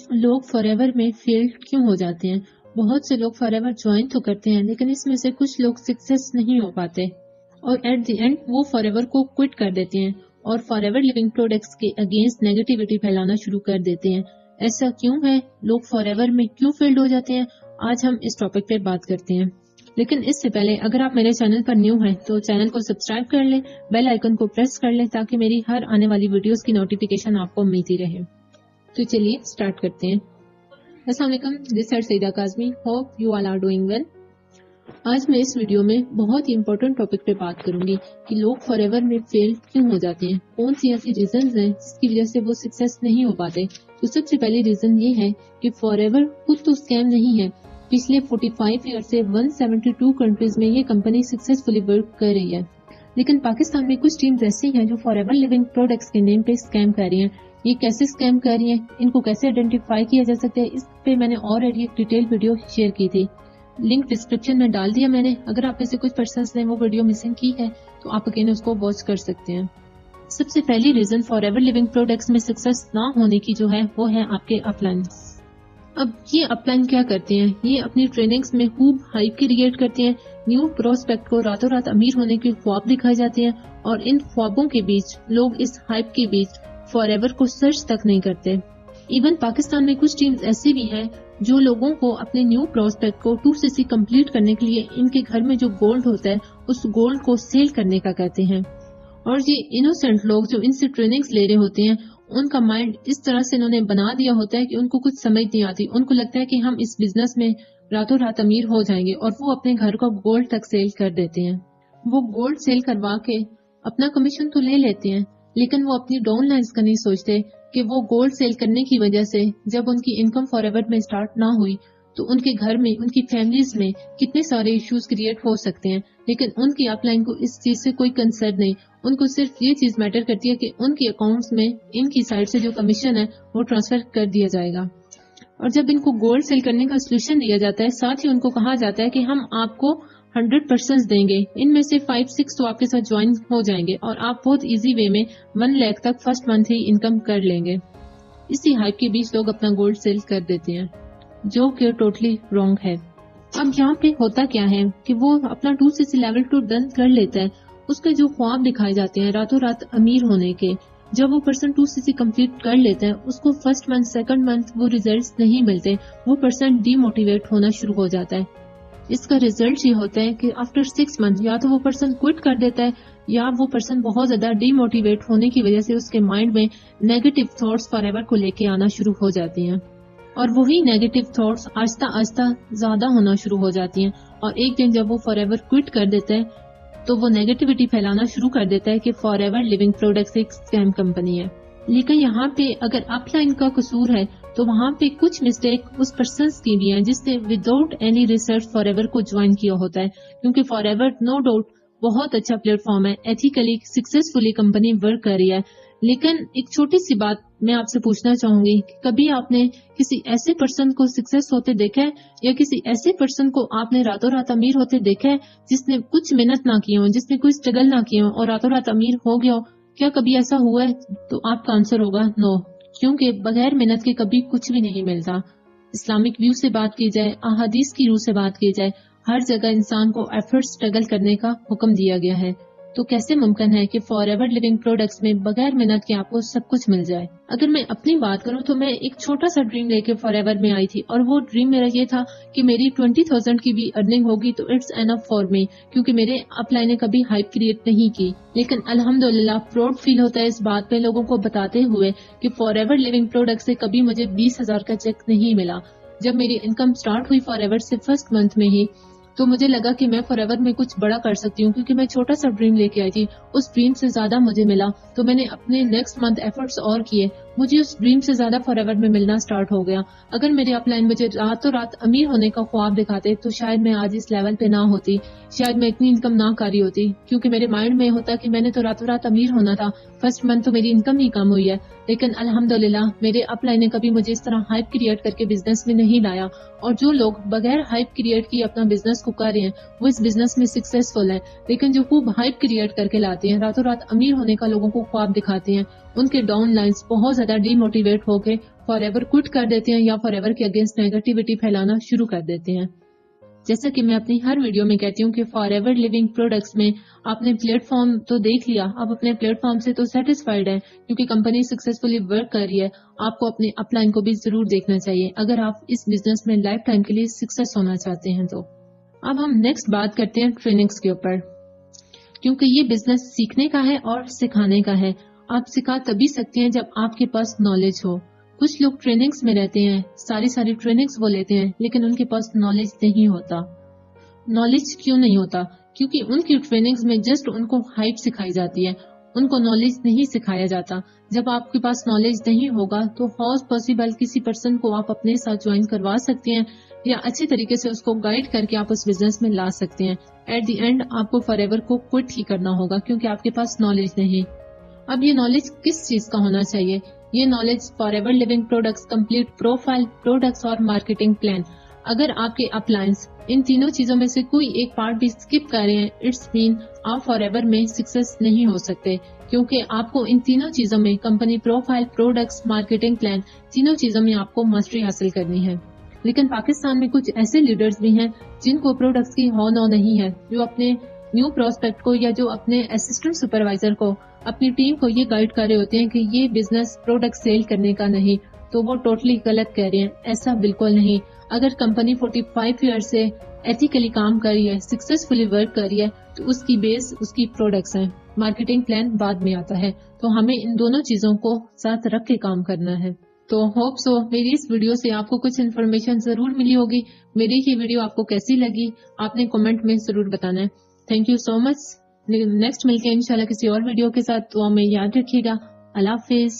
لوگ for ever میں فیل کیوں ہو جاتے ہیں؟ بہت سے لوگ فار ایور جوائن تو کرتے ہیں لیکن اس میں سے کچھ لوگ سکسیس نہیں ہو پاتے اور ایٹ دی اینڈ وہ فار ایور کو کوئٹ کر دیتے ہیں اور فار ایور لیونگ پروڈکٹس کے اگینسٹ نیگیٹیوٹی پھیلانا شروع کر دیتے ہیں. ایسا کیوں ہے؟ لوگ فار ایور میں کیوں فیلڈ ہو جاتے ہیں؟ آج ہم اس ٹاپک پہ بات کرتے ہیں. لیکن اس سے پہلے اگر آپ میرے چینل پر نیو ہیں تو چینل کو سبسکرائب کر لیں، بیل آئیکن کو پریس کر لیں تاکہ میری ہر آنے والی ویڈیوز کی نوٹیفیکیشن آپ کو ملتی رہے. تو چلیے اسٹارٹ کرتے ہیں. السلام علیکم، this is Saeeda Kazmi, hope you all are doing well. آج میں اس ویڈیو میں بہت ہی امپورٹنٹ ٹاپک پہ بات کروں گی کہ لوگ فار ایور میں فیل کیوں ہو جاتے ہیں، کون سی ایسی ریزنز ہیں جس کی وجہ سے وہ سکسیس نہیں ہو پاتے. تو سب سے پہلی ریزن یہ ہے کہ فار ایور خود تو اسکیم نہیں ہے. پچھلے 45 ایئر سے 172 کنٹریز میں یہ کمپنی سکسیسفلی ورک کر رہی ہے، لیکن پاکستان میں کچھ ٹیمز ایسی ہیں جو فار ایور لیونگ پروڈکٹس کے نیم پہ اسکیم کر رہی ہیں. یہ کیسے اسکیم کر رہی ہیں، ان کو کیسے آئیڈینٹیفائی کیا جا سکتا ہے، اس پہ میں نے آلریڈی ایک ڈیٹیل ویڈیو شیئر کی تھی، لنک ڈسکرپشن میں ڈال دیا میں نے. اگر آپ میں سے کچھ پرسنز نے وہ ویڈیو مسنگ کی ہے تو آپ اگین اس کو واچ کر سکتے ہیں. سب سے پہلی reason Forever Living Products میں سکسیس نہ ہونے کی جو ہے وہ ہے آپ کے اپ لائن. اب یہ اپ لائن کیا کرتے ہیں؟ یہ اپنی ٹریننگز میں خوب ہائپ کریٹ کرتے ہیں، نیو پروسپیکٹ کو راتوں رات امیر ہونے کے خواب دکھائے جاتے ہیں اور ان خوابوں کے بیچ لوگ اس ہائپ کے بیچ فار ایور کو سرچ تک نہیں کرتے. ایون پاکستان میں کچھ ٹیمز ایسی بھی ہیں جو لوگوں کو اپنے نیو پروسپیکٹ کو 2cc کمپلیٹ کرنے کے لیے ان کے گھر میں جو گولڈ ہوتا ہے اس گولڈ کو سیل کرنے کا کہتے ہیں. اور یہ انوسینٹ لوگ جو ان سے ٹریننگز لے رہے ہوتے ہیں ان کا مائنڈ اس طرح سے انہوں نے بنا دیا ہوتا ہے کہ ان کو کچھ سمجھ نہیں آتی. ان کو لگتا ہے کہ ہم اس بزنس میں راتوں رات امیر ہو جائیں گے اور وہ اپنے گھر کو گولڈ تک سیل کر دیتے ہیں. وہ گولڈ سیل کروا کے اپنا کمیشن تو لے لیتے ہیں لیکن وہ اپنی ڈاؤن لائنز کا نہیں سوچتے کہ وہ گولڈ سیل کرنے کی وجہ سے جب ان کی انکم فار ایور میں اسٹارٹ نہ ہوئی تو ان کے گھر میں، ان کی فیملیز میں کتنے سارے ایشوز کریٹ ہو سکتے ہیں. لیکن ان کی اپ لائن کو اس چیز سے کوئی کنسرن نہیں. ان کو صرف یہ چیز میٹر کرتی ہے کہ ان کے اکاؤنٹس میں ان کی سائڈ سے جو کمیشن ہے وہ ٹرانسفر کر دیا جائے گا. اور جب ان کو گولڈ سیل کرنے کا سولوشن دیا جاتا ہے ساتھ ہی ان کو کہا جاتا ہے کہ ہم آپ کو 100% دیں گے، ان میں سے 5-6 تو آپ کے ساتھ جوائن ہو جائیں گے اور آپ بہت ایزی وے میں 1 لاکھ تک فرسٹ منتھ ہی انکم کر لیں گے. اسی ہائپ کے بیچ لوگ اپنا گولڈ سیل کر دیتے ہیں جو کہ ٹوٹلی رانگ ہے. اب یہاں پہ ہوتا کیا ہے کہ وہ اپنا 2cc لیول 2 ڈن کر لیتا ہے. اس کے جو خواب دکھائے جاتے ہیں راتوں رات امیر ہونے کے، جب وہ پرسن 2cc کمپلیٹ کر لیتا ہے اس کو فرسٹ منتھ سیکنڈ منتھ وہ ریزلٹس نہیں ملتے، وہ پرسن ڈی موٹیویٹ ہونا شروع ہو جاتا ہے. اس کا ریزلٹ یہ ہوتا ہے کہ آفٹر 6 منتھ یا تو وہ پرسن کوئٹ کر دیتا ہے یا وہ پرسن بہت زیادہ ڈی موٹیویٹ ہونے کی وجہ سے اس کے مائنڈ میں نیگیٹو تھاٹس فار ایور کو لے کے آنا شروع ہو جاتے ہیں اور وہی نیگیٹو تھاٹس آہستہ آہستہ زیادہ ہونا شروع ہو جاتی ہیں. اور ایک دن جب وہ فار ایور کوئٹ کر دیتا ہے تو وہ نیگیٹیوٹی پھیلانا شروع کر دیتا ہے کہ فار ایور لیونگ پروڈکٹس ایک اسکیم کمپنی ہے. لیکن یہاں پہ اگر اپ لائن کا قصور ہے تو وہاں پہ کچھ مسٹیک اس پرسنس کی بھی ہیں جس نے without any research for ever کو جوائن کیا ہوتا ہے. کیونکہ فار ایور نو ڈاؤٹ بہت اچھا پلیٹ فارم ہے، ایتھیکلی سکسیسفلی کمپنی ورک کر رہی ہے. لیکن ایک چھوٹی سی بات میں آپ سے پوچھنا چاہوں گی کہ کبھی آپ نے کسی ایسے پرسن کو سکسیس ہوتے دیکھا ہے یا کسی ایسے پرسن کو آپ نے راتوں رات امیر ہوتے دیکھا ہے جس نے کچھ محنت نہ کی ہو، جس نے کوئی اسٹرگل نہ کی ہو اور راتوں رات امیر ہو گیا ہو؟ کیا کبھی ایسا ہوا ہے؟ تو آپ کا آنسر ہوگا نو، کیونکہ بغیر محنت کے کبھی کچھ بھی نہیں ملتا. اسلامک ویو سے بات کی جائے، احادیث کی روح سے بات کی جائے، ہر جگہ انسان کو ایفرٹ اسٹرگل کرنے کا حکم دیا گیا ہے. تو کیسے ممکن ہے کہ فار ایور لیونگ پروڈکٹس میں بغیر محنت کے آپ کو سب کچھ مل جائے؟ اگر میں اپنی بات کروں تو میں ایک چھوٹا سا ڈریم لے کے فار ایور میں آئی تھی اور وہ ڈریم میرا یہ تھا کہ میری 20,000 کی بھی ارننگ ہوگی تو اٹس انف فار می، کیونکہ میرے اپ لائن نے کبھی ہائپ کریٹ نہیں کی. لیکن الحمدللہ پراؤڈ فیل ہوتا ہے اس بات پہ لوگوں کو بتاتے ہوئے کہ فار ایور لیونگ پروڈکٹ سے کبھی مجھے 20,000 کا چیک نہیں ملا. جب میری انکم سٹارٹ ہوئی فار ایور سے فرسٹ منتھ میں ہی تو مجھے لگا کہ میں فار ایور میں کچھ بڑا کر سکتی ہوں، کیونکہ میں چھوٹا سا ڈریم لے کے آئی تھی، اس ڈریم سے زیادہ مجھے ملا. تو میں نے اپنے نیکسٹ منتھ ایفرٹس اور کیے، مجھے اس ڈریم سے زیادہ فار ایور میں ملنا سٹارٹ ہو گیا. اگر میرے اپ لائن مجھے راتوں رات امیر ہونے کا خواب دکھاتے تو شاید میں آج اس لیول پہ نہ ہوتی، شاید میں اتنی انکم نہ کر رہی ہوتی، کیونکہ میرے مائنڈ میں ہوتا کہ میں نے تو راتوں رات امیر ہونا تھا. فرسٹ منتھ تو میری انکم ہی کم ہوئی ہے، لیکن الحمدللہ میرے اپ لائن نے کبھی مجھے اس طرح ہائپ کریٹ کر کے بزنس میں نہیں لایا. اور جو لوگ بغیر ہائپ کریٹ کی اپنا بزنس کو کر رہے ہیں وہ اس بزنس میں سکسیسفل ہیں، لیکن جو خوب ہائپ کریٹ کر کے لاتے ہیں، راتوں رات امیر ہونے کا لوگوں کو خواب دکھاتے ہیں، ان کے ڈاؤن لائنز بہت زیادہ ڈی موٹیویٹ ہو کے فار ایور کوٹ کر دیتے ہیں یا فار ایور کے اگینسٹ نیگیٹیوٹی پھیلانا شروع کر دیتے ہیں. جیسا کہ میں اپنی ہر ویڈیو میں کہتی ہوں کہ فار ایور لیونگ پروڈکٹس میں آپ نے پلیٹ فارم تو دیکھ لیا, آپ اپنے پلیٹ فارم سے تو سیٹسفائیڈ ہیں کیونکہ کمپنی سکسیسفلی ورک کر رہی ہے. آپ کو اپنے اپ لائن کو بھی ضرور دیکھنا چاہیے اگر آپ اس بزنس میں لائف ٹائم کے لیے سکسیس ہونا چاہتے ہیں. تو اب ہم نیکسٹ بات کرتے ہیں ٹریننگز کے اوپر, کیونکہ یہ بزنس سیکھنے کا ہے اور سکھانے کا ہے. آپ سکھا تبھی سکتے ہیں جب آپ کے پاس نالج ہو. کچھ لوگ ٹریننگز میں رہتے ہیں, ساری ٹریننگز وہ لیتے ہیں, لیکن ان کے پاس نالج نہیں ہوتا. نالج کیوں نہیں ہوتا؟ کیونکہ ان کی ٹریننگز میں جسٹ ان کو ہائپ سکھائی جاتی ہے, ان کو نالج نہیں سکھایا جاتا. جب آپ کے پاس نالج نہیں ہوگا تو ہاؤ پاسبل کسی پرسن کو آپ اپنے ساتھ جوائن کروا سکتے ہیں یا اچھے طریقے سے اس کو گائیڈ کر کے آپ اس بزنس میں لا سکتے ہیں. ایٹ دی اینڈ آپ کو فار ایور کو کوئٹ ہی کرنا ہوگا کیونکہ آپ کے پاس نالج نہیں. اب یہ نالج کس چیز کا ہونا چاہیے؟ یہ knowledge Forever Living Products, complete profile, products اور مارکیٹنگ پلان. اگر آپ کے اپلائنس ان تینوں چیزوں میں سے کوئی ایک پارٹ بھی اسکپ کر رہے ہیں, اٹس مین آپ فار ایور میں سکسیس نہیں ہو سکتے, کیونکہ آپ کو ان تینوں چیزوں میں company profile, products, marketing plan, تینوں چیزوں میں آپ کو ماسٹری حاصل کرنی ہے. لیکن پاکستان میں کچھ ایسے لیڈرز بھی ہیں جن کو پروڈکٹس کی ہو نو نہیں ہے, جو اپنے نیو پروسپیکٹ کو یا جو اپنے اسسٹنٹ سپروائزر کو, اپنی ٹیم کو یہ گائیڈ کر رہے ہوتے ہیں کہ یہ بزنس پروڈکٹ سیل کرنے کا نہیں, تو وہ ٹوٹلی غلط کہہ رہے ہیں. ایسا بالکل نہیں. اگر کمپنی 45 ایئر سے ایتھیکلی کام کر رہی ہے, سکسیسفلی ورک کر رہی ہے, تو اس کی بیس اس کی پروڈکٹس ہیں. مارکیٹنگ پلان بعد میں آتا ہے. تو ہمیں ان دونوں چیزوں کو ساتھ رکھ کے کام کرنا ہے. تو ہوپ سو میری اس ویڈیو سے آپ کو کچھ انفارمیشن ضرور ملی ہوگی. میری یہ ویڈیو آپ کو کیسی لگی آپ نے کمنٹ میں ضرور بتانا ہے. Thank you so much. Next ملتے ہیں انشاءاللہ کسی اور ویڈیو کے ساتھ. تو ہمیں یاد رکھیے گا. اللہ حافظ.